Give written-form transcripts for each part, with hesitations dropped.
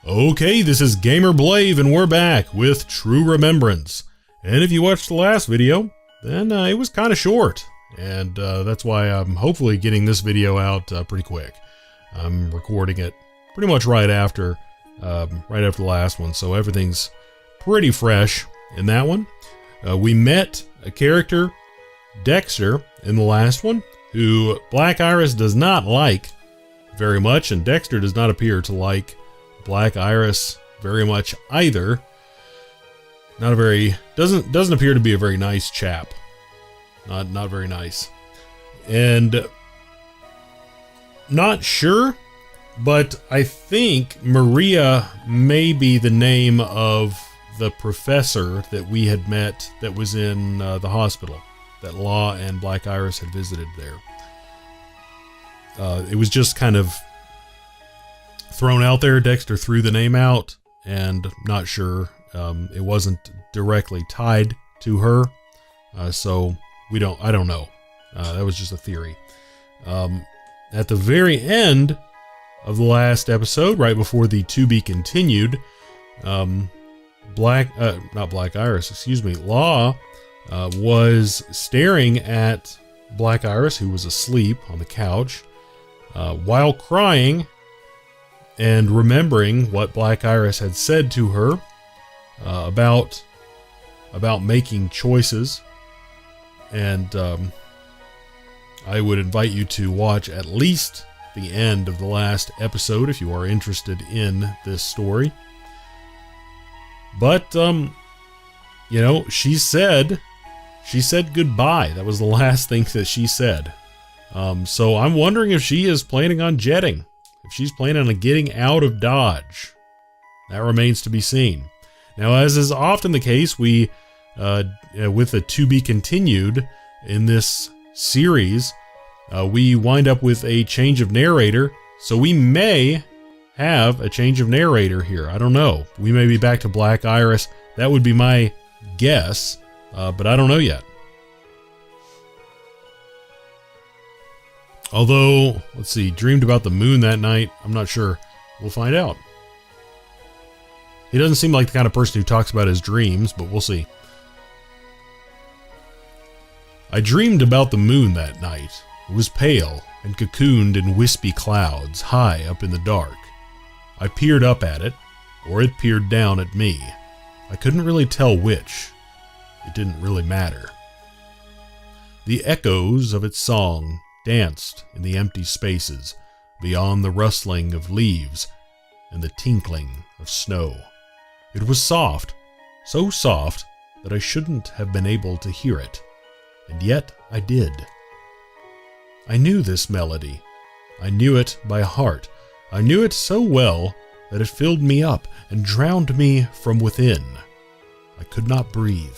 Okay, this is GamerBlave and we're back with True Remembrance. And if you watched the last video, then it was kind of short. And that's why I'm hopefully getting this video out pretty quick. I'm recording it pretty much right after the last one, so everything's pretty fresh in that one. We met a character, Dexter, in the last one, who Black Iris does not like very much, and Dexter does not appear to like Black Iris very much either. Not a very doesn't appear to be a very nice chap. Not very nice. And not sure, but I think Maria may be the name of the professor that we had met that was in the hospital that Law and Black Iris had visited there. It was just kind of thrown out there. Dexter threw the name out, and not sure. It wasn't directly tied to her, so I don't know. That was just a theory. At the very end of the last episode, right before the to be continued, not Black Iris, excuse me, Law was staring at Black Iris, who was asleep on the couch, while crying and remembering what Black Iris had said to her about making choices. And I would invite you to watch at least the end of the last episode if you are interested in this story. But she said goodbye. That was the last thing that she said. So I'm wondering if she is planning on jetting. If she's planning on getting out of Dodge. That remains to be seen. Now, as is often the case, we, with the to be continued in this series, we wind up with a change of narrator. So we may have a change of narrator here. I don't know. We may be back to Black Iris. That would be my guess, but I don't know yet. Although, let's see, dreamed about the moon that night. I'm not sure. We'll find out. He doesn't seem like the kind of person who talks about his dreams, but we'll see. I dreamed about the moon that night. It was pale and cocooned in wispy clouds high up in the dark. I peered up at it, or it peered down at me. I couldn't really tell which. It didn't really matter. The echoes of its song danced in the empty spaces beyond the rustling of leaves and the tinkling of snow. It was soft, so soft that I shouldn't have been able to hear it, and yet I did. I knew this melody. I knew it by heart. I knew it so well that it filled me up and drowned me from within. I could not breathe.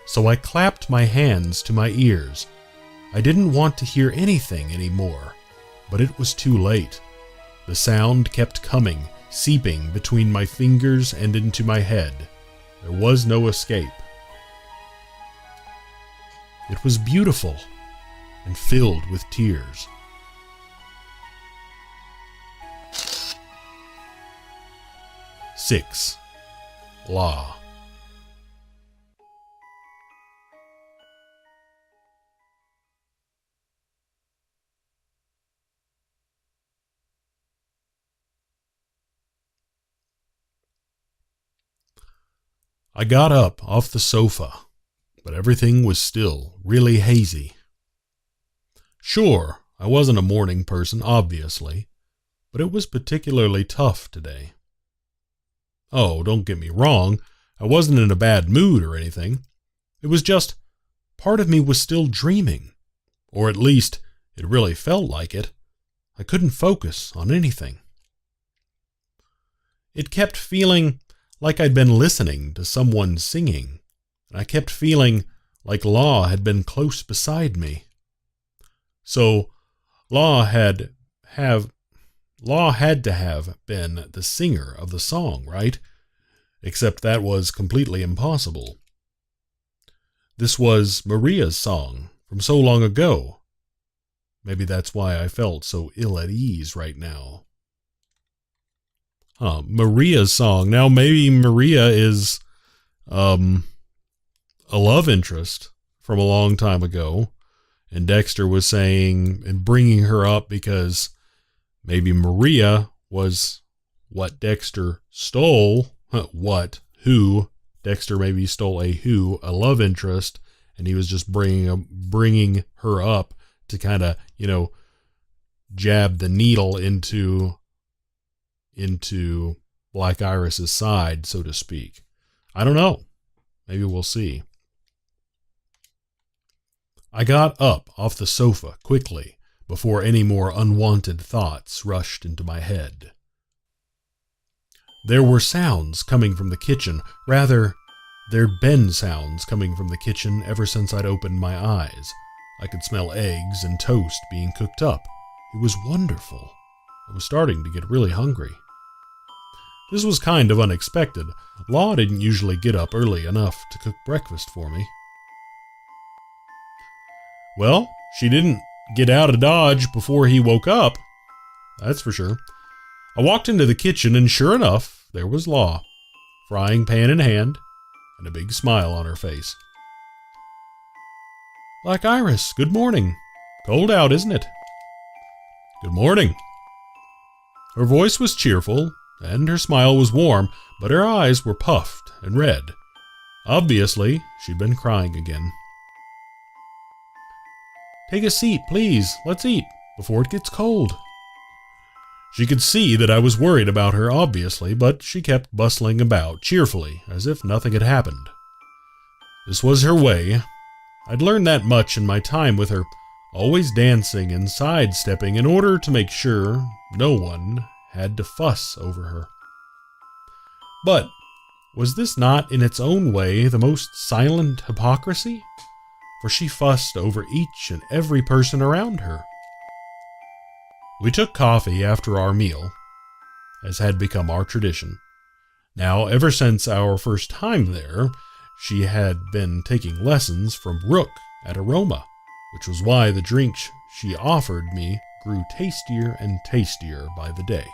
So I clapped my hands to my ears. I didn't want to hear anything anymore, but it was too late. The sound kept coming, seeping between my fingers and into my head. There was no escape. It was beautiful and filled with tears. Six. Law. I got up off the sofa, but everything was still really hazy. Sure, I wasn't a morning person, obviously, but it was particularly tough today. Oh, don't get me wrong, I wasn't in a bad mood or anything. It was just, part of me was still dreaming, or at least it really felt like it. I couldn't focus on anything. It kept feeling like I'd been listening to someone singing, and I kept feeling like Law had been close beside me. So Law had to have been the singer of the song, right? Except that was completely impossible. This was Maria's song from so long ago. Maybe that's why I felt so ill at ease right now. Maria's song. Now maybe Maria is a love interest from a long time ago, and Dexter was saying and bringing her up because maybe Maria was what Dexter stole. Who Dexter maybe stole a love interest, and he was just bringing her up to kind of, jab the needle into Black Iris's side, so to speak. I don't know. Maybe we'll see. I got up off the sofa quickly before any more unwanted thoughts rushed into my head. There were sounds coming from the kitchen. Rather, there'd been sounds coming from the kitchen ever since I'd opened my eyes. I could smell eggs and toast being cooked up. It was wonderful. I was starting to get really hungry. This was kind of unexpected. Law didn't usually get up early enough to cook breakfast for me. Well, she didn't get out of Dodge before he woke up. That's for sure. I walked into the kitchen, and sure enough, there was Law, frying pan in hand, and a big smile on her face. Black Iris, good morning. Cold out, isn't it? Good morning. Her voice was cheerful, and her smile was warm, but her eyes were puffed and red. Obviously, she'd been crying again. Take a seat, please. Let's eat before it gets cold. She could see that I was worried about her, obviously, but she kept bustling about cheerfully, as if nothing had happened. This was her way. I'd learned that much in my time with her, always dancing and sidestepping in order to make sure no one had to fuss over her. But was this not in its own way the most silent hypocrisy? For she fussed over each and every person around her. We took coffee after our meal, as had become our tradition. Now, ever since our first time there, she had been taking lessons from Rook at Aroma, which was why the drink she offered me grew tastier and tastier by the day.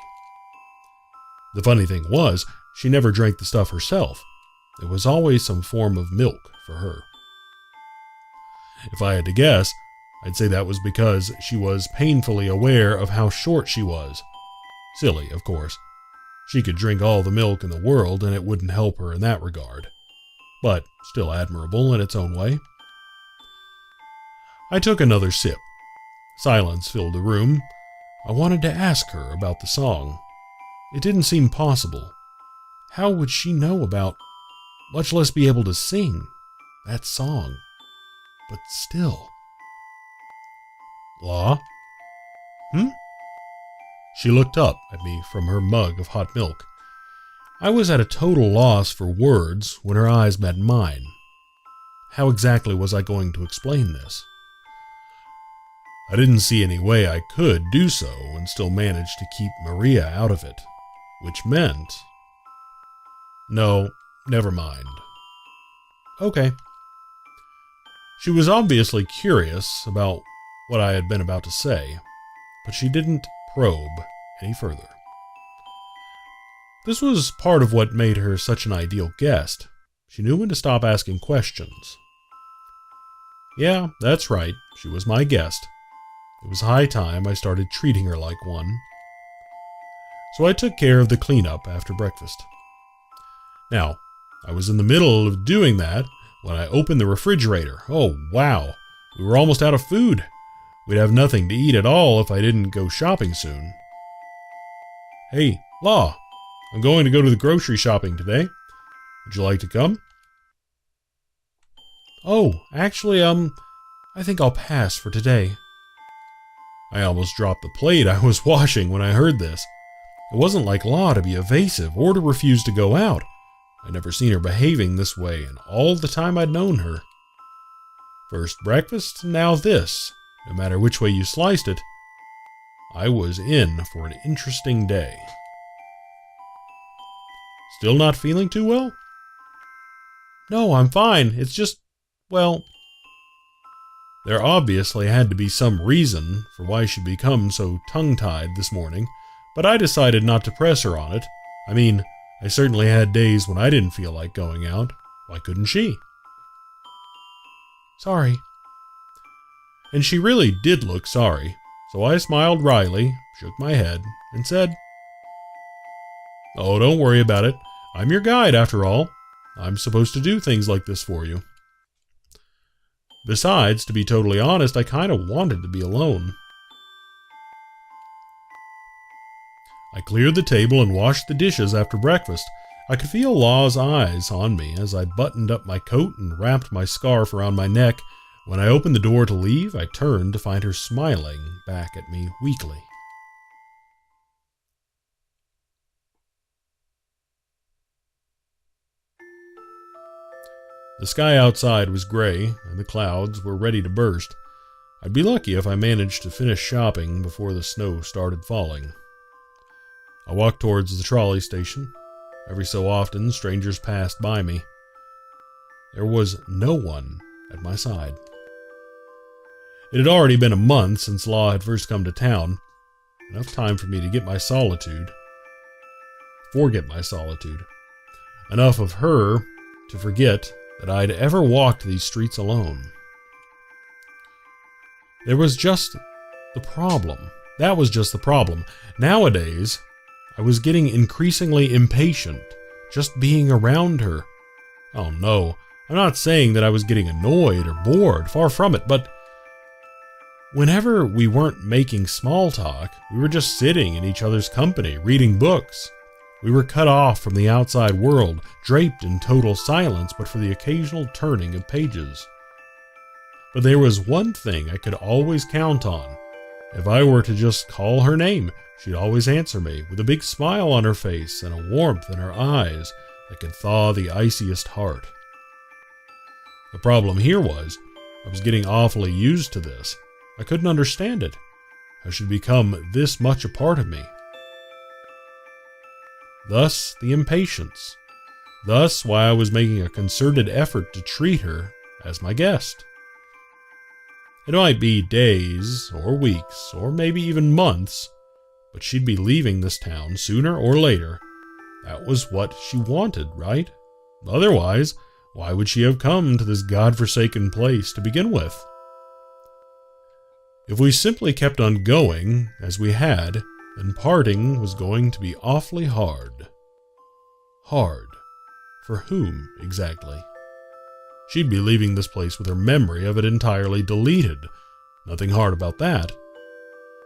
The funny thing was, she never drank the stuff herself. It was always some form of milk for her. If I had to guess, I'd say that was because she was painfully aware of how short she was. Silly, of course. She could drink all the milk in the world and it wouldn't help her in that regard. But still admirable in its own way. I took another sip. Silence filled the room. I wanted to ask her about the song. It didn't seem possible. How would she know about, much less be able to sing, that song? But still. Law? She looked up at me from her mug of hot milk. I was at a total loss for words when her eyes met mine. How exactly was I going to explain this? I didn't see any way I could do so and still manage to keep Maria out of it, which meant... No, never mind. Okay. She was obviously curious about what I had been about to say, but she didn't probe any further. This was part of what made her such an ideal guest. She knew when to stop asking questions. Yeah, that's right, she was my guest. It was high time I started treating her like one. So I took care of the cleanup after breakfast. Now, I was in the middle of doing that when I opened the refrigerator. Oh, wow. We were almost out of food. We'd have nothing to eat at all if I didn't go shopping soon. Hey, Law, I'm going to go to the grocery shopping today. Would you like to come? Oh, actually, I think I'll pass for today. I almost dropped the plate I was washing when I heard this. It wasn't like Law to be evasive or to refuse to go out. I'd never seen her behaving this way in all the time I'd known her. First breakfast, now this. No matter which way you sliced it, I was in for an interesting day. Still not feeling too well? No, I'm fine. It's just, well... There obviously had to be some reason for why she'd become so tongue-tied this morning, but I decided not to press her on it. I mean, I certainly had days when I didn't feel like going out. Why couldn't she? Sorry. And she really did look sorry, so I smiled wryly, shook my head, and said, "Oh, don't worry about it. I'm your guide, after all. I'm supposed to do things like this for you. Besides, to be totally honest, I kind of wanted to be alone." I cleared the table and washed the dishes after breakfast. I could feel Law's eyes on me as I buttoned up my coat and wrapped my scarf around my neck. When I opened the door to leave, I turned to find her smiling back at me weakly. The sky outside was gray, and the clouds were ready to burst. I'd be lucky if I managed to finish shopping before the snow started falling. I walked towards the trolley station. Every so often, strangers passed by me. There was no one at my side. It had already been a month since Law had first come to town. Enough time for me to forget my solitude. Enough of her to forget that I'd ever walked these streets alone. There was just the problem. That was just the problem. Nowadays, I was getting increasingly impatient just being around her. Oh no, I'm not saying that I was getting annoyed or bored, far from it, but whenever we weren't making small talk, we were just sitting in each other's company, reading books. We were cut off from the outside world, draped in total silence but for the occasional turning of pages. But there was one thing I could always count on. If I were to just call her name, she'd always answer me with a big smile on her face and a warmth in her eyes that could thaw the iciest heart. The problem here was, I was getting awfully used to this. I couldn't understand it. How she'd become this much a part of me. Thus the impatience. Thus why I was making a concerted effort to treat her as my guest. It might be days, or weeks, or maybe even months, but she'd be leaving this town sooner or later. That was what she wanted, right? Otherwise, why would she have come to this godforsaken place to begin with? If we simply kept on going, as we had, then parting was going to be awfully hard. Hard? For whom, exactly? She'd be leaving this place with her memory of it entirely deleted. Nothing hard about that.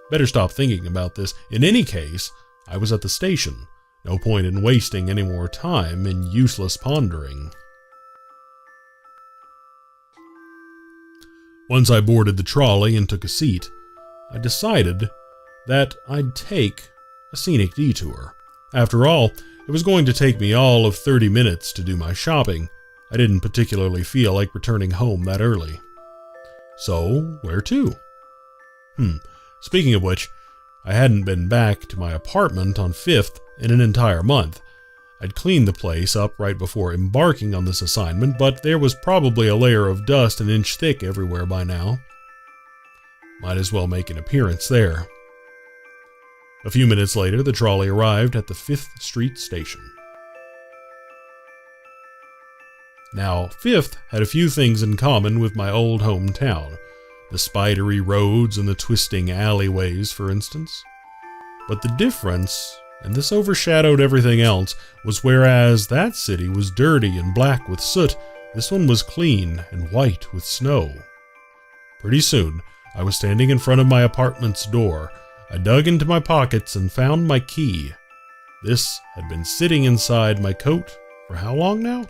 Better stop thinking about this. In any case, I was at the station. No point in wasting any more time in useless pondering. Once I boarded the trolley and took a seat, I decided that I'd take a scenic detour. After all, it was going to take me all of 30 minutes to do my shopping. I didn't particularly feel like returning home that early. So, where to? Speaking of which, I hadn't been back to my apartment on 5th in an entire month. I'd cleaned the place up right before embarking on this assignment, but there was probably a layer of dust an inch thick everywhere by now. Might as well make an appearance there. A few minutes later, the trolley arrived at the 5th Street station. Now, 5th had a few things in common with my old hometown. The spidery roads and the twisting alleyways, for instance. But the difference, and this overshadowed everything else, was whereas that city was dirty and black with soot, this one was clean and white with snow. Pretty soon, I was standing in front of my apartment's door. I dug into my pockets and found my key. This had been sitting inside my coat for how long now?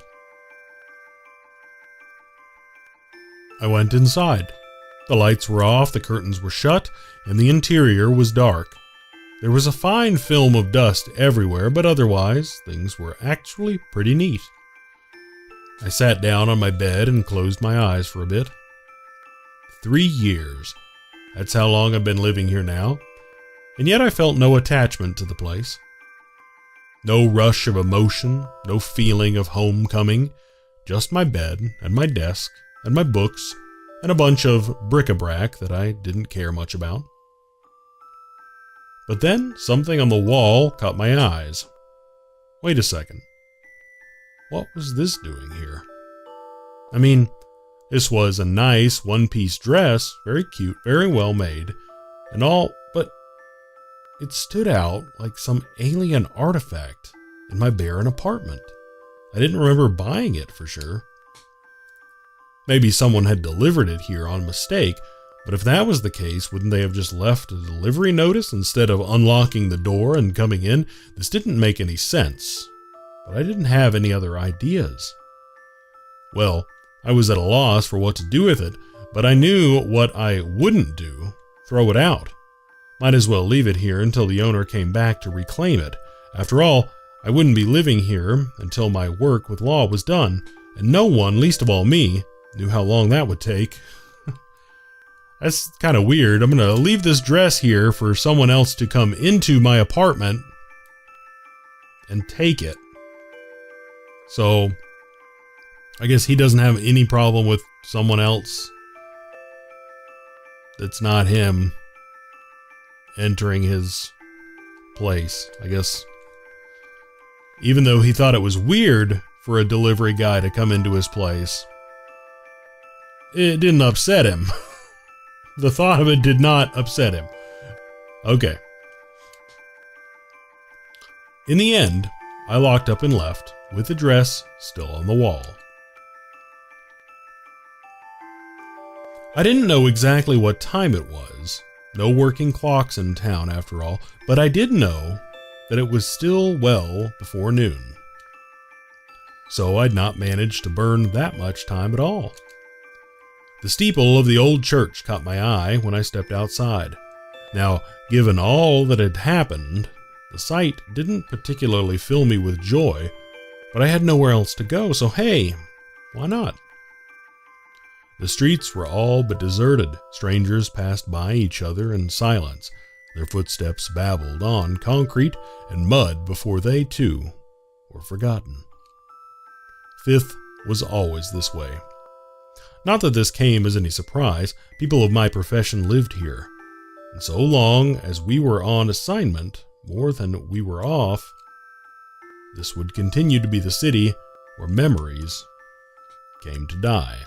I went inside. The lights were off, the curtains were shut, and the interior was dark. There was a fine film of dust everywhere, but otherwise, things were actually pretty neat. I sat down on my bed and closed my eyes for a bit. 3 years. That's how long I've been living here now. And yet I felt no attachment to the place. No rush of emotion, no feeling of homecoming. Just my bed and my desk and my books and a bunch of bric-a-brac that I didn't care much about. But then something on the wall caught my eyes. Wait a second. What was this doing here? I mean, this was a nice one-piece dress, very cute, very well made, and all, but it stood out like some alien artifact in my barren apartment. I didn't remember buying it for sure. Maybe someone had delivered it here on mistake, but if that was the case, wouldn't they have just left a delivery notice instead of unlocking the door and coming in? This didn't make any sense, but I didn't have any other ideas. Well, I was at a loss for what to do with it, but I knew what I wouldn't do: throw it out. Might as well leave it here until the owner came back to reclaim it. After all, I wouldn't be living here until my work with law was done, and no one, least of all me, knew how long that would take. That's kind of weird. I'm going to leave this dress here for someone else to come into my apartment and take it. So, I guess he doesn't have any problem with someone else that's not him entering his place. I guess, even though he thought it was weird for a delivery guy to come into his place, it didn't upset him. The thought of it did not upset him. Okay. In the end, I locked up and left, with the dress still on the wall. I didn't know exactly what time it was. No working clocks in town after all, but I did know that it was still well before noon. So I'd not managed to burn that much time at all. The steeple of the old church caught my eye when I stepped outside. Now, given all that had happened, the sight didn't particularly fill me with joy, but I had nowhere else to go, so hey, why not? The streets were all but deserted. Strangers passed by each other in silence. Their footsteps babbled on concrete and mud before they, too, were forgotten. Fifth was always this way. Not that this came as any surprise. People of my profession lived here, and so long as we were on assignment, more than we were off, this would continue to be the city where memories came to die.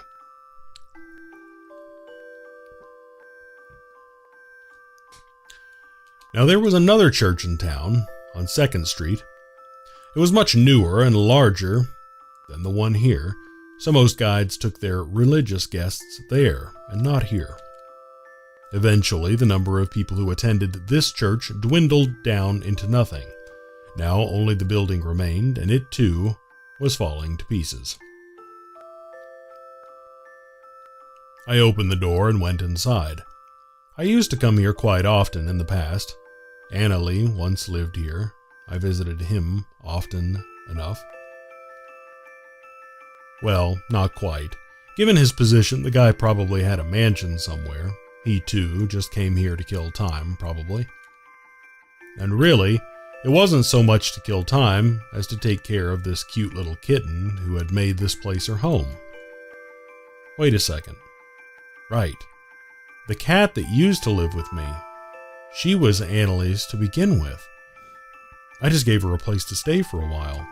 Now there was another church in town, on 2nd Street. It was much newer and larger than the one here, so most guides took their religious guests there and not here. Eventually, the number of people who attended this church dwindled down into nothing. Now only the building remained, and it too was falling to pieces. I opened the door and went inside. I used to come here quite often in the past. Annalie once lived here. I visited him often enough. Well, not quite. Given his position, the guy probably had a mansion somewhere. He, too, just came here to kill time, probably. And really, it wasn't so much to kill time as to take care of this cute little kitten who had made this place her home. Wait a second. Right. The cat that used to live with me, she was Annalie's to begin with. I just gave her a place to stay for a while.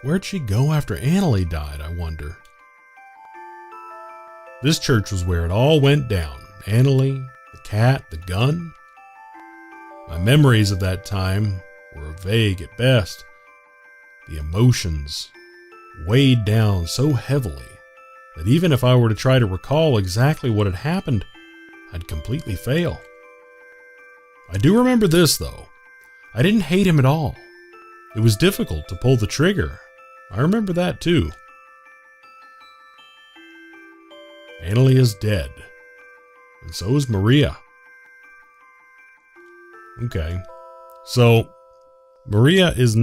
Where'd she go after Annalie died, I wonder? This church was where it all went down. Annalie, the cat, the gun. My memories of that time were vague at best. The emotions weighed down so heavily that even if I were to try to recall exactly what had happened, I'd completely fail. I do remember this, though. I didn't hate him at all. It was difficult to pull the trigger. I remember that too. Annalie is dead, and so is Maria. Okay, so Maria is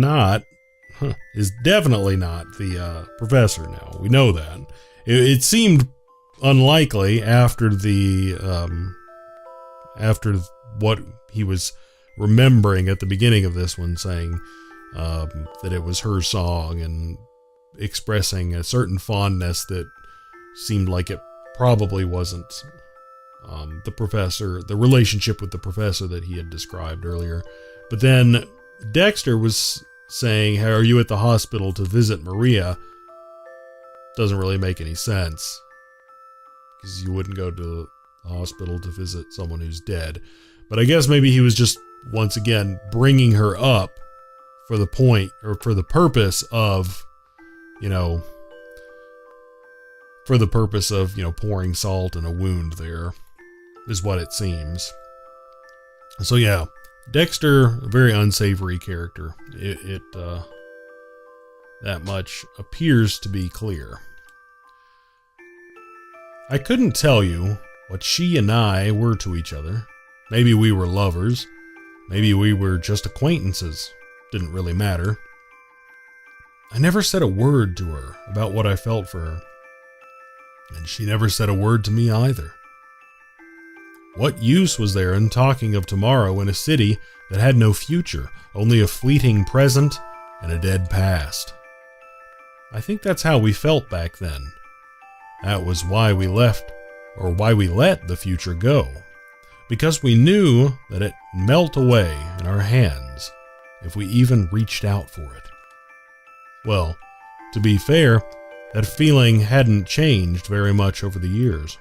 definitely not the professor now. We know that. It seemed unlikely after after what he was remembering at the beginning of this one, saying that it was her song and expressing a certain fondness that seemed like it probably wasn't the relationship with the professor that he had described earlier. But then Dexter was saying, "Hey, are you at the hospital to visit Maria?" Doesn't really make any sense, because you wouldn't go to the hospital to visit someone who's dead. But I guess maybe he was just, once again, bringing her up for the point, or for the purpose of, pouring salt in a wound there, is what it seems. So yeah, Dexter, a very unsavory character. That much appears to be clear. I couldn't tell you what she and I were to each other. Maybe we were lovers. Maybe we were just acquaintances. Didn't really matter. I never said a word to her about what I felt for her. And she never said a word to me either. What use was there in talking of tomorrow in a city that had no future, only a fleeting present and a dead past? I think that's how we felt back then. That was why we left, or why we let the future go. Because we knew that it'd melt away in our hands if we even reached out for it. Well, to be fair, that feeling hadn't changed very much over the years.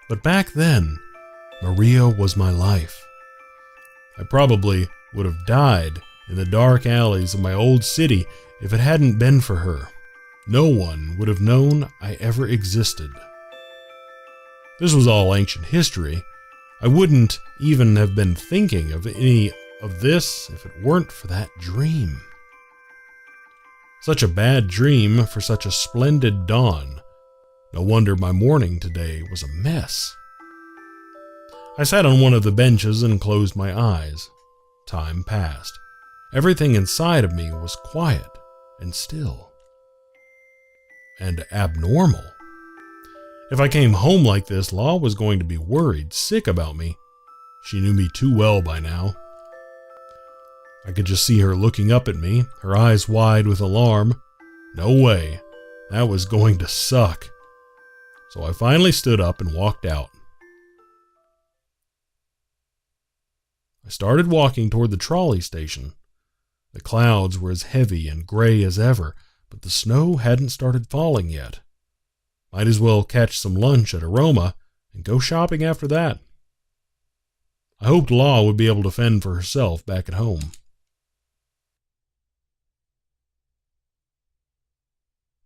But back then, Maria was my life. I probably would have died in the dark alleys of my old city if it hadn't been for her. No one would have known I ever existed. This was all ancient history. I wouldn't even have been thinking of any of this if it weren't for that dream. Such a bad dream for such a splendid dawn. No wonder my morning today was a mess. I sat on one of the benches and closed my eyes. Time passed. Everything inside of me was quiet and still. And abnormal. If I came home like this, Law was going to be worried, sick about me. She knew me too well by now. I could just see her looking up at me, her eyes wide with alarm. No way. That was going to suck. So I finally stood up and walked out. I started walking toward the trolley station. The clouds were as heavy and gray as ever, but the snow hadn't started falling yet. Might as well catch some lunch at Aroma and go shopping after that. I hoped Law would be able to fend for herself back at home.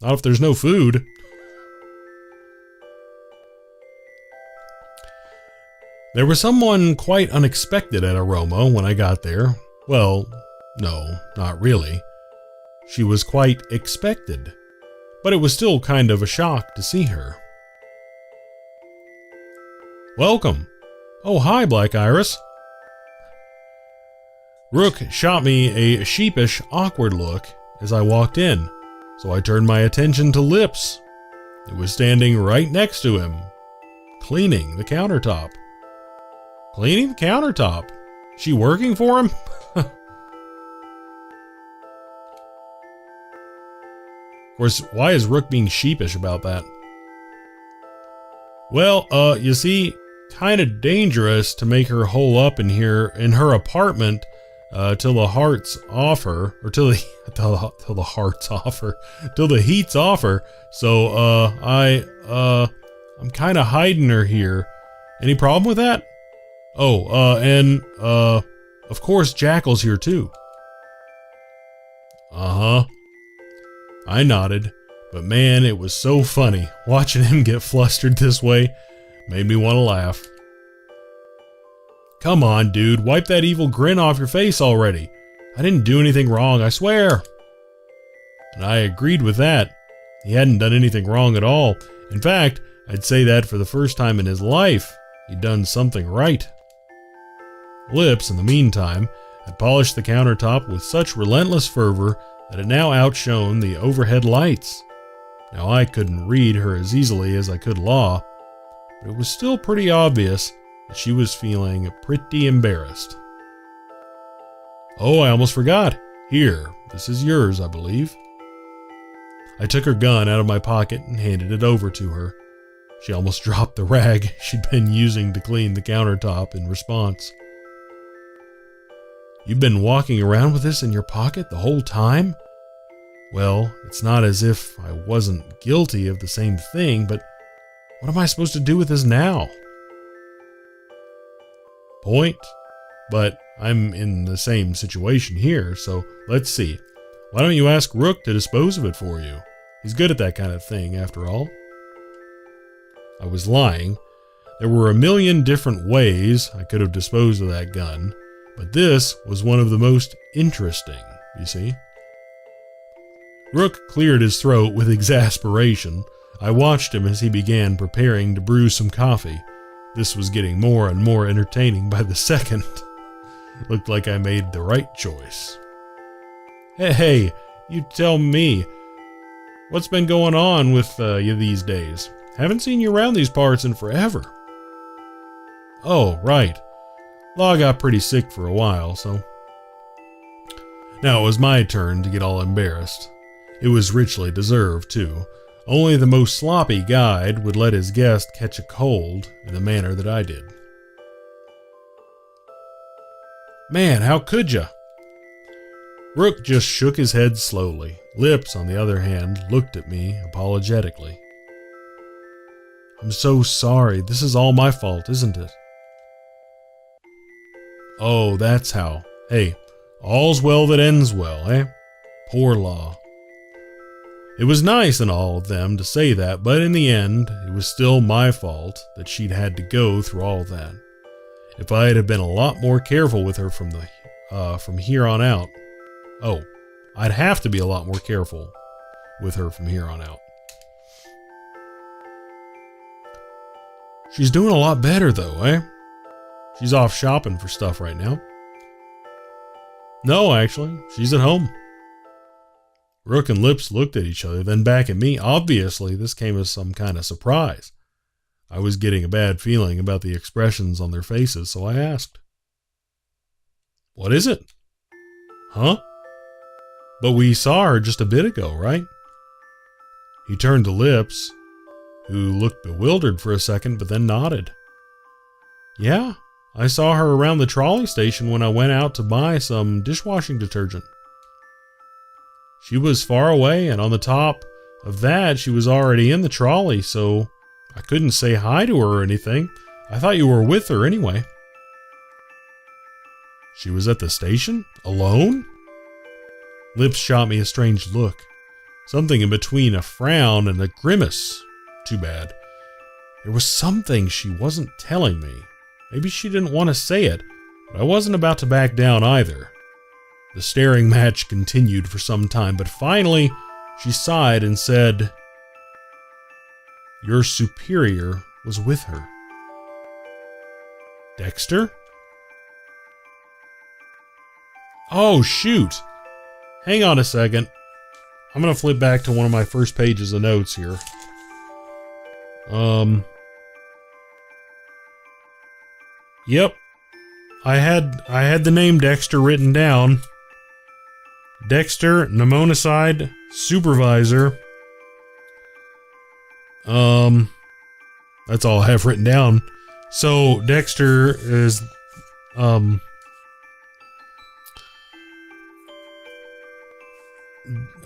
Not if there's no food. There was someone quite unexpected at Aroma when I got there. Well, no, not really. She was quite expected, but it was still kind of a shock to see her. Welcome. Oh, hi, Black Iris. Rook shot me a sheepish, awkward look as I walked in, so I turned my attention to Lips. It was standing right next to him, cleaning the countertop. Cleaning the countertop? She working for him? Of course, why is Rook being sheepish about that? Well, you see, kind of dangerous to make her hole up in here in her apartment till the heart's off her, or till the heart's off her, till the heat's off her. So I'm kind of hiding her here. Any problem with that? Oh, and of course Jackal's here too. Uh-huh. I nodded, but man, it was so funny. Watching him get flustered this way made me want to laugh. Come on, dude, wipe that evil grin off your face already. I didn't do anything wrong, I swear. And I agreed with that. He hadn't done anything wrong at all. In fact, I'd say that for the first time in his life, he'd done something right. Lips, in the meantime, had polished the countertop with such relentless fervor that it now outshone the overhead lights. Now I couldn't read her as easily as I could Law, but it was still pretty obvious that she was feeling pretty embarrassed. Oh, I almost forgot. Here, this is yours, I believe. I took her gun out of my pocket and handed it over to her. She almost dropped the rag she'd been using to clean the countertop in response. You've been walking around with this in your pocket the whole time? Well, it's not as if I wasn't guilty of the same thing, but what am I supposed to do with this now? Point. But I'm in the same situation here, so let's see. Why don't you ask Rook to dispose of it for you? He's good at that kind of thing, after all. I was lying. There were a million different ways I could have disposed of that gun, but this was one of the most interesting, you see. Rook cleared his throat with exasperation. I watched him as he began preparing to brew some coffee. This was getting more and more entertaining by the second. Looked like I made the right choice. Hey, you tell me, what's been going on with you these days? Haven't seen you around these parts in forever. Oh, right. Law got pretty sick for a while, so... Now it was my turn to get all embarrassed. It was richly deserved, too. Only the most sloppy guide would let his guest catch a cold in the manner that I did. Man, how could ya? Rook just shook his head slowly. Lips, on the other hand, looked at me apologetically. I'm so sorry. This is all my fault, isn't it? Oh, that's how. Hey, all's well that ends well, eh? Poor Law. It was nice in all of them to say that, but in the end, it was still my fault that she'd had to go through all that. If I had been a lot more careful with her from here on out. Oh, I'd have to be a lot more careful with her from here on out. She's doing a lot better though, eh? She's off shopping for stuff right now. No, actually, she's at home. Rook and Lips looked at each other, then back at me. Obviously, this came as some kind of surprise. I was getting a bad feeling about the expressions on their faces, so I asked. What is it? Huh? But we saw her just a bit ago, right? He turned to Lips, who looked bewildered for a second, but then nodded. Yeah, I saw her around the trolley station when I went out to buy some dishwashing detergent. She was far away, and on the top of that, she was already in the trolley, so I couldn't say hi to her or anything. I thought you were with her anyway. She was at the station? Alone? Lips shot me a strange look. Something in between a frown and a grimace. Too bad. There was something she wasn't telling me. Maybe she didn't want to say it, but I wasn't about to back down either. The staring match continued for some time, but finally she sighed and said, Your superior was with her. Dexter? Oh, shoot. Hang on a second. I'm going to flip back to one of my first pages of notes here. Yep. I had the name Dexter written down. Dexter, Mnemonicide, Supervisor. That's all I have written down. So Dexter is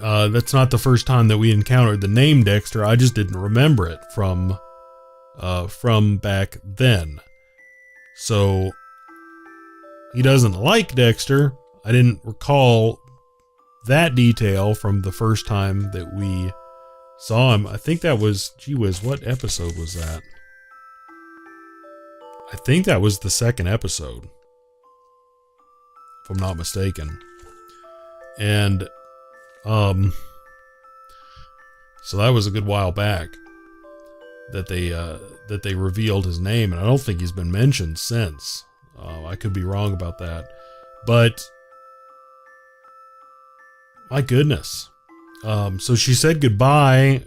that's not the first time that we encountered the name Dexter. I just didn't remember it from back then. So he doesn't like Dexter. I didn't recall that detail from the first time that we saw him. I think that was, gee whiz, what episode was that? I think that was the second episode, if I'm not mistaken. And so that was a good while back that they revealed his name, and I don't think he's been mentioned since. I could be wrong about that, but my goodness. So she said goodbye,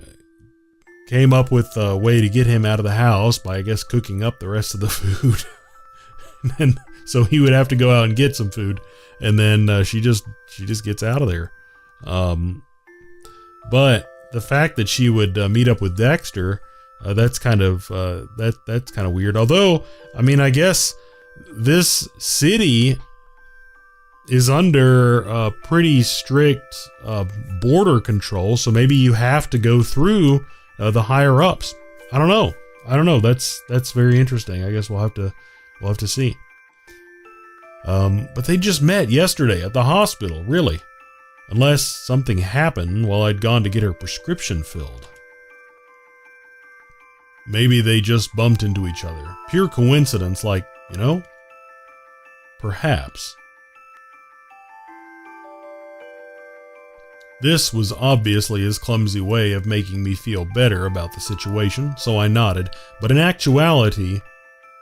came up with a way to get him out of the house by, I guess, cooking up the rest of the food. And so he would have to go out and get some food, and then she just gets out of there. But the fact that she would meet up with Dexter, that's kind of that's kind of weird. Although, I mean, I guess this city is under pretty strict border control, so maybe you have to go through the higher ups. I don't know. That's very interesting. I guess we'll have to see. But they just met yesterday at the hospital, really. Unless something happened while I'd gone to get her prescription filled. Maybe they just bumped into each other. Pure coincidence, like, you know? Perhaps. This was obviously his clumsy way of making me feel better about the situation, so I nodded. But in actuality,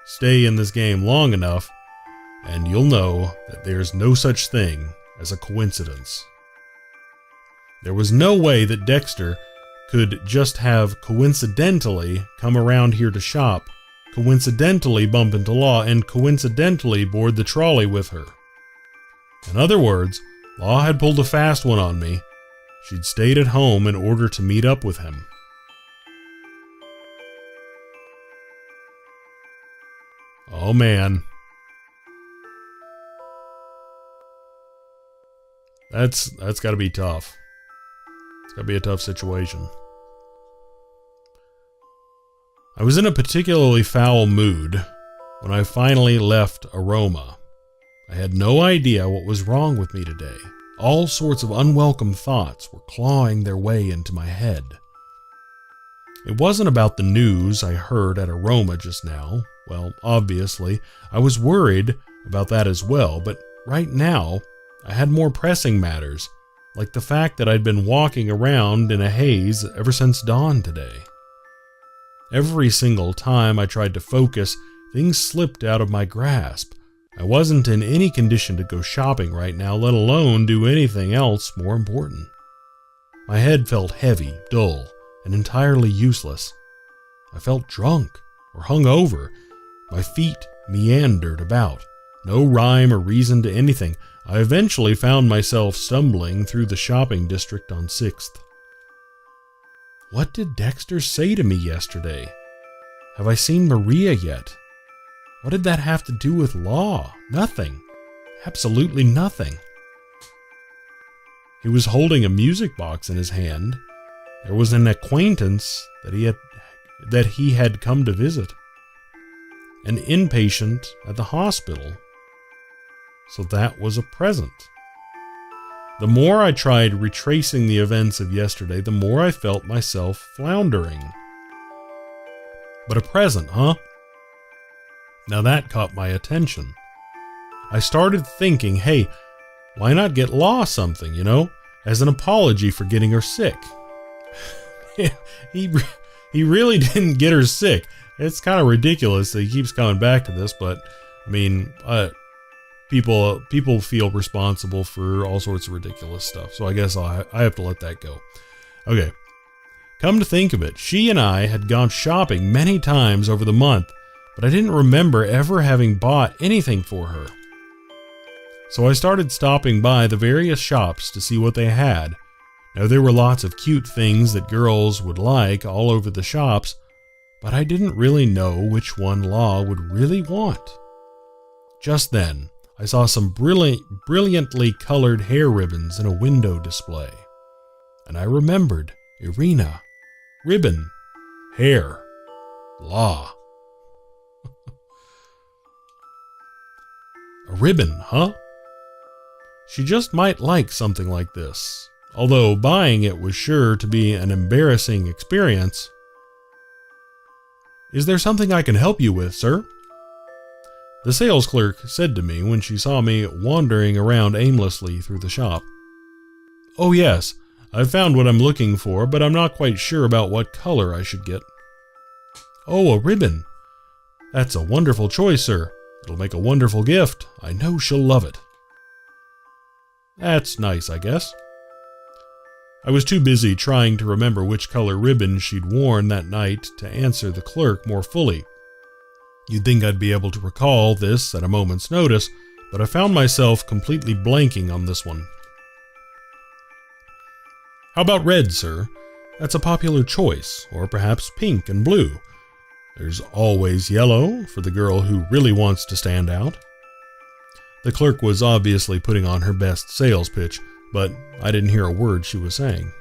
stay in this game long enough, and you'll know that there's no such thing as a coincidence. There was no way that Dexter could just have coincidentally come around here to shop, coincidentally bump into Law, and coincidentally board the trolley with her. In other words, Law had pulled a fast one on me. She'd stayed at home in order to meet up with him. Oh man. That's gotta be tough. It's gotta be a tough situation. I was in a particularly foul mood when I finally left Aroma. I had no idea what was wrong with me today. All sorts of unwelcome thoughts were clawing their way into my head. It wasn't about the news I heard at Aroma just now. Well, obviously, I was worried about that as well, but right now, I had more pressing matters, like the fact that I'd been walking around in a haze ever since dawn today. Every single time I tried to focus, things slipped out of my grasp. I wasn't in any condition to go shopping right now, let alone do anything else more important. My head felt heavy, dull, and entirely useless. I felt drunk or hungover. My feet meandered about. No rhyme or reason to anything. I eventually found myself stumbling through the shopping district on 6th. What did Dexter say to me yesterday? Have I seen Maria yet? What did that have to do with Law? Nothing. Absolutely nothing. He was holding a music box in his hand. There was an acquaintance that he had come to visit. An inpatient at the hospital. So that was a present. The more I tried retracing the events of yesterday, the more I felt myself floundering. But a present, huh? Now that caught my attention. I started thinking, hey, why not get Law something, as an apology for getting her sick? He really didn't get her sick. It's kind of ridiculous that he keeps coming back to this, but I mean, people feel responsible for all sorts of ridiculous stuff, so I guess I have to let that go. Okay, come to think of it, she and I had gone shopping many times over the month, but I didn't remember ever having bought anything for her. So I started stopping by the various shops to see what they had. Now there were lots of cute things that girls would like all over the shops, but I didn't really know which one Law would really want. Just then, I saw some brilliantly colored hair ribbons in a window display. And I remembered Irina. Ribbon. Hair. Law. A ribbon, huh? She just might like something like this, although buying it was sure to be an embarrassing experience. Is there something I can help you with, sir? The sales clerk said to me when she saw me wandering around aimlessly through the shop. Oh yes, I've found what I'm looking for, but I'm not quite sure about what color I should get. Oh, a ribbon. That's a wonderful choice, sir. It'll make a wonderful gift. I know she'll love it. That's nice, I guess. I was too busy trying to remember which color ribbon she'd worn that night to answer the clerk more fully. You'd think I'd be able to recall this at a moment's notice, but I found myself completely blanking on this one. How about red, sir? That's a popular choice, or perhaps pink and blue. There's always yellow for the girl who really wants to stand out. The clerk was obviously putting on her best sales pitch, but I didn't hear a word she was saying.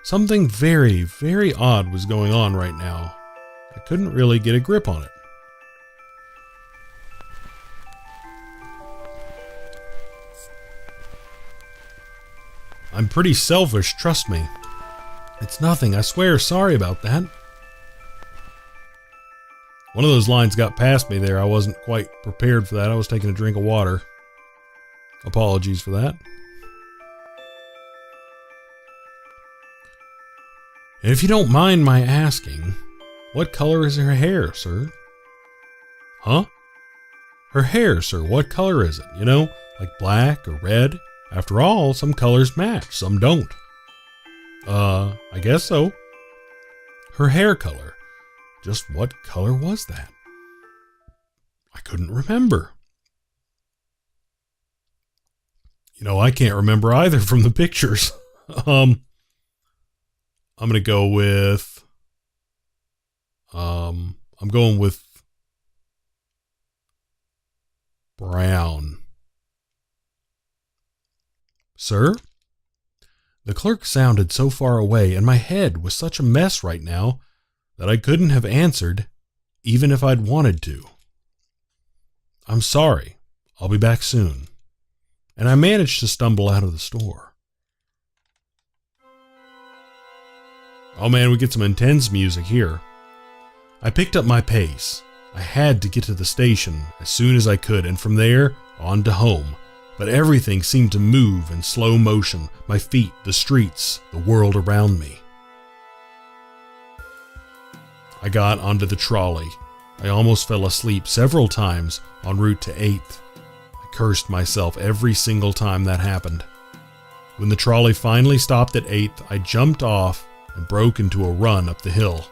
Something very, very odd was going on right now. I couldn't really get a grip on it. I'm pretty selfish, trust me. It's nothing, I swear, sorry about that. One of those lines got past me there. I wasn't quite prepared for that. I was taking a drink of water. Apologies for that. And if you don't mind my asking, what color is her hair, sir? Huh? Her hair, sir, what color is it? You know, like black or red? After all, some colors match, some don't. I guess so. Her hair color. Just what color was that? I couldn't remember. You know, I can't remember either from the pictures. I'm gonna go with, I'm going with brown. Sir? The clerk sounded so far away, and my head was such a mess right now that I couldn't have answered, even if I'd wanted to. I'm sorry. I'll be back soon. And I managed to stumble out of the store. Oh man, we get some intense music here. I picked up my pace. I had to get to the station as soon as I could, and from there on to home. But everything seemed to move in slow motion. My feet, the streets, the world around me. I got onto the trolley. I almost fell asleep several times en route to 8th. I cursed myself every single time that happened. When the trolley finally stopped at 8th, I jumped off and broke into a run up the hill.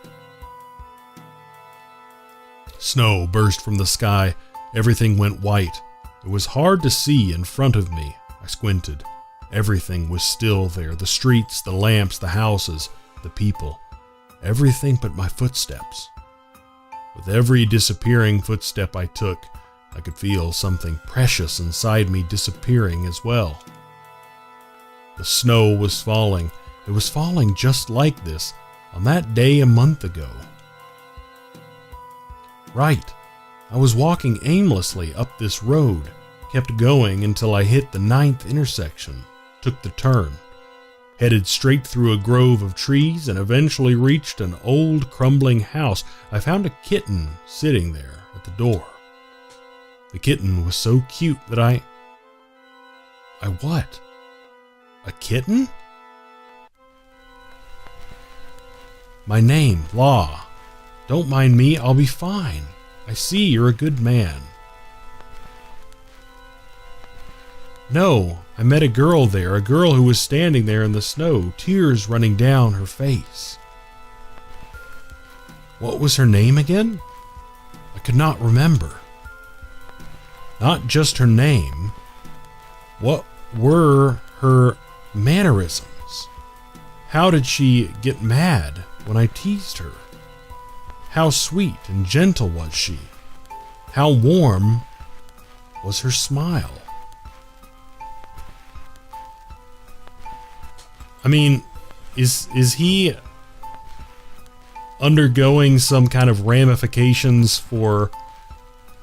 Snow burst from the sky. Everything went white. It was hard to see in front of me. I squinted. Everything was still there. The streets, the lamps, the houses, the people. Everything but my footsteps. With every disappearing footstep I took, I could feel something precious inside me disappearing as well. The snow was falling. It was falling just like this on that day a month ago. Right. I was walking aimlessly up this road, kept going until I hit the 9th intersection, took the turn, headed straight through a grove of trees, and eventually reached an old crumbling house. I found a kitten sitting there at the door. The kitten was so cute that I what? A kitten? My name, Law. Don't mind me, I'll be fine. I see you're a good man. No, I met a girl there, a girl who was standing there in the snow, tears running down her face. What was her name again? I could not remember. Not just her name. What were her mannerisms? How did she get mad when I teased her? How sweet and gentle was she? How warm was her smile? I mean, is he undergoing some kind of ramifications for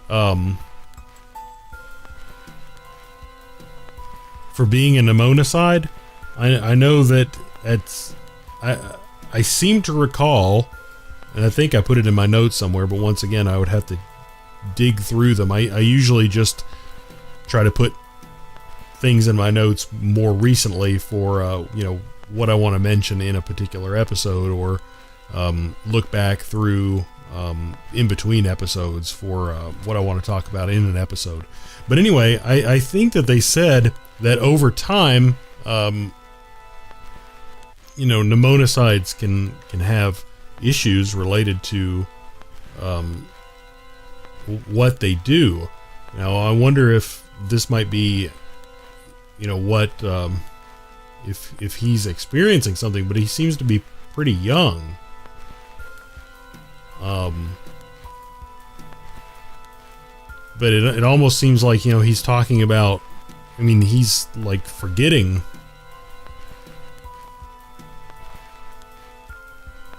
being a pneumonicide? I know that I seem to recall, and I think I put it in my notes somewhere, but once again I would have to dig through them. I usually just try to put things in my notes more recently for what I want to mention in a particular episode, or look back through in between episodes for what I want to talk about in an episode. But anyway, I think that they said that over time, pneumocides can have issues related to what they do. Now, I wonder if this might be, if he's experiencing something, but he seems to be pretty young. but it almost seems like, he's talking about, he's like forgetting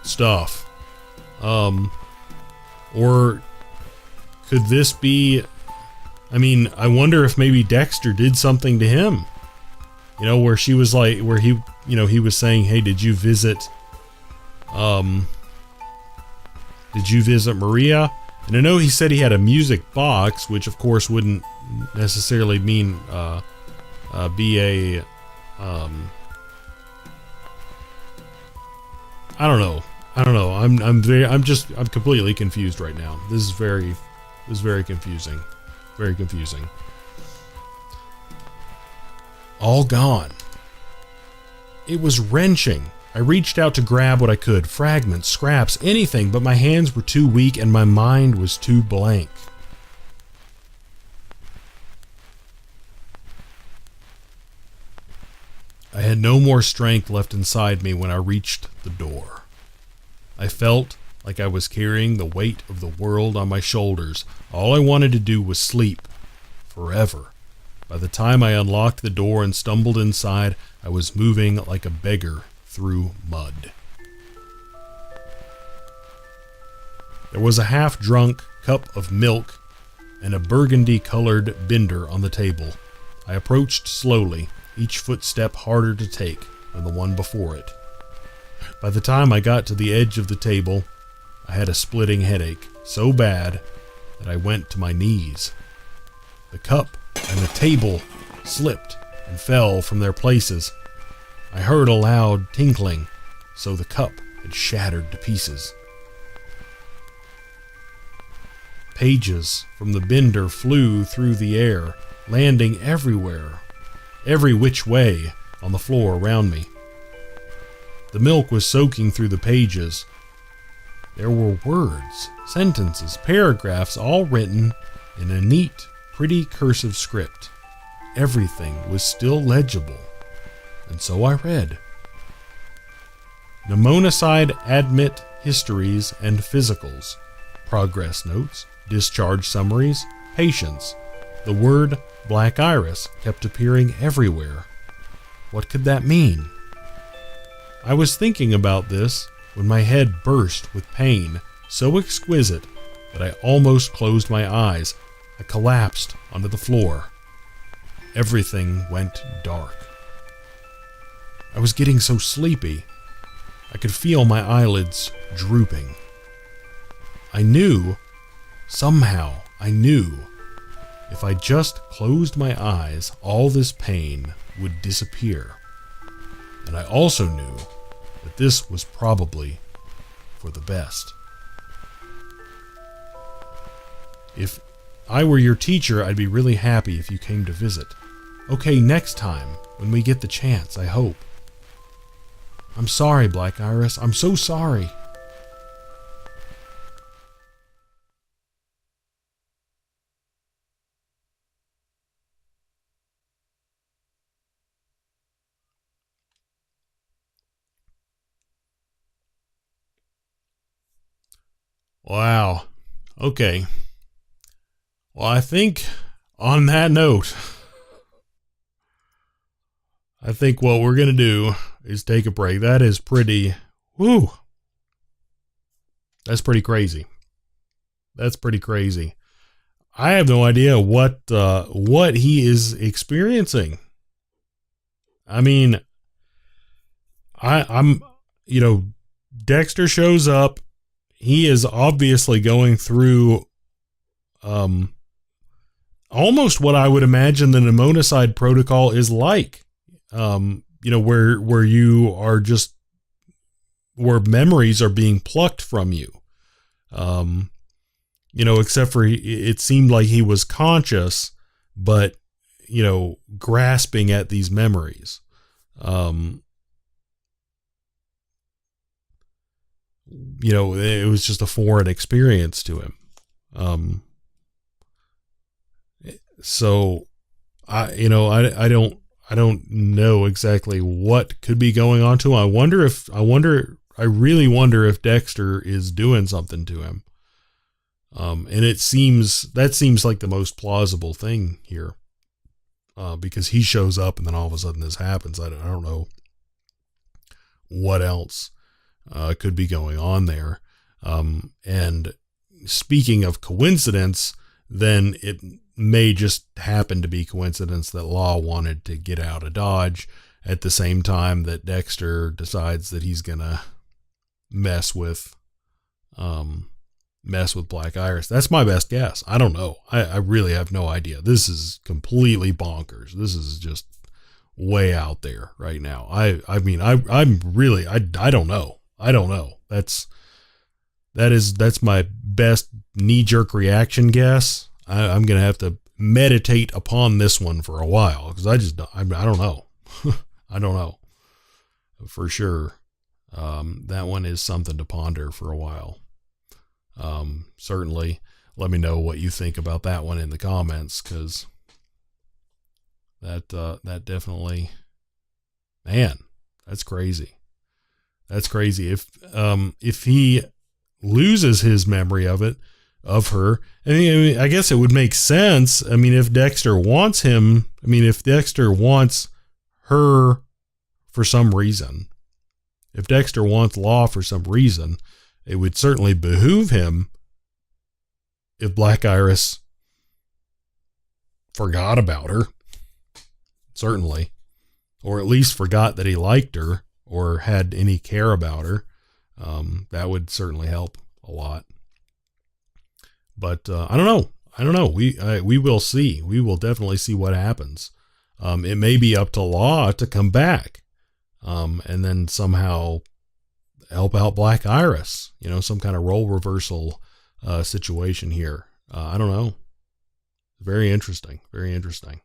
stuff. Or could this be, I wonder if maybe Dexter did something to him, where she was like, where he, he was saying, hey, did you visit Maria? And I know he said he had a music box, which of course wouldn't necessarily mean, be a, I don't know. I'm completely confused right now. This is very confusing. Very confusing. All gone. It was wrenching. I reached out to grab what I could, fragments, scraps, anything, but my hands were too weak and my mind was too blank. I had no more strength left inside me when I reached the door. I felt like I was carrying the weight of the world on my shoulders. All I wanted to do was sleep. Forever. By the time I unlocked the door and stumbled inside, I was moving like a beggar through mud. There was a half-drunk cup of milk and a burgundy-colored bender on the table. I approached slowly, each footstep harder to take than the one before it. By the time I got to the edge of the table, I had a splitting headache, so bad that I went to my knees. The cup and the table slipped and fell from their places. I heard a loud tinkling, so the cup had shattered to pieces. Pages from the bender flew through the air, landing everywhere, every which way on the floor around me. The milk was soaking through the pages. There were words, sentences, paragraphs, all written in a neat, pretty cursive script. Everything was still legible, and so I read. Pneumonicide admit histories and physicals, progress notes, discharge summaries, patients. The word Black Iris kept appearing everywhere. What could that mean? I was thinking about this when my head burst with pain, so exquisite that I almost closed my eyes. I collapsed onto the floor. Everything went dark. I was getting so sleepy. I could feel my eyelids drooping. I knew, somehow I knew, if I just closed my eyes, all this pain would disappear. And I also knew that this was probably for the best. If I were your teacher, I'd be really happy if you came to visit. Okay, next time, when we get the chance, I hope. I'm sorry, Black Iris. I'm so sorry. Wow. Okay. Well, I think on that note, I think what we're going to do is take a break. That is pretty, whoo. That's pretty crazy. That's pretty crazy. I have no idea what he is experiencing. I mean, I'm, Dexter shows up. He is obviously going through almost what I would imagine the pneumonicide protocol is like. Where you are just, where memories are being plucked from you. Except for it seemed like he was conscious, but, grasping at these memories. It was just a foreign experience to him. So I don't know exactly what could be going on to him. I really wonder if Dexter is doing something to him. And that seems like the most plausible thing here, because he shows up and then all of a sudden this happens. I don't know what else could be going on there. And speaking of coincidence, then it may just happen to be coincidence that Law wanted to get out of Dodge at the same time that Dexter decides that he's gonna mess with Black Iris. That's my best guess. I don't know. I really have no idea. This is completely bonkers. This is just way out there right now. I'm really, I don't know. I don't know. That's my best knee-jerk reaction guess. I'm going to have to meditate upon this one for a while, because I don't know. I don't know for sure. That one is something to ponder for a while. Certainly let me know what you think about that one in the comments, because that definitely, man, that's crazy. That's crazy. If he loses his memory of her, I guess it would make sense. I mean, if Dexter wants her for some reason, if Dexter wants Law for some reason, it would certainly behoove him if Black Iris forgot about her, certainly, or at least forgot that he liked her or had any care about her. That would certainly help a lot. But I don't know. We will see. We will definitely see what happens. It may be up to Law to come back, and then somehow help out Black Iris. Some kind of role reversal situation here. I don't know. Very interesting. Very interesting.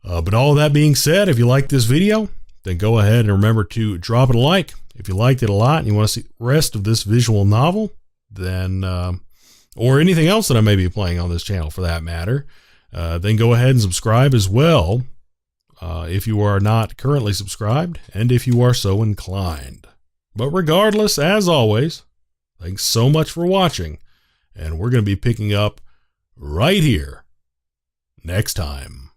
But all that being said, if you like this video, then go ahead and remember to drop it a like. If you liked it a lot and you want to see the rest of this visual novel, then or anything else that I may be playing on this channel for that matter, then go ahead and subscribe as well, if you are not currently subscribed and if you are so inclined. But regardless, as always, thanks so much for watching, and we're going to be picking up right here next time.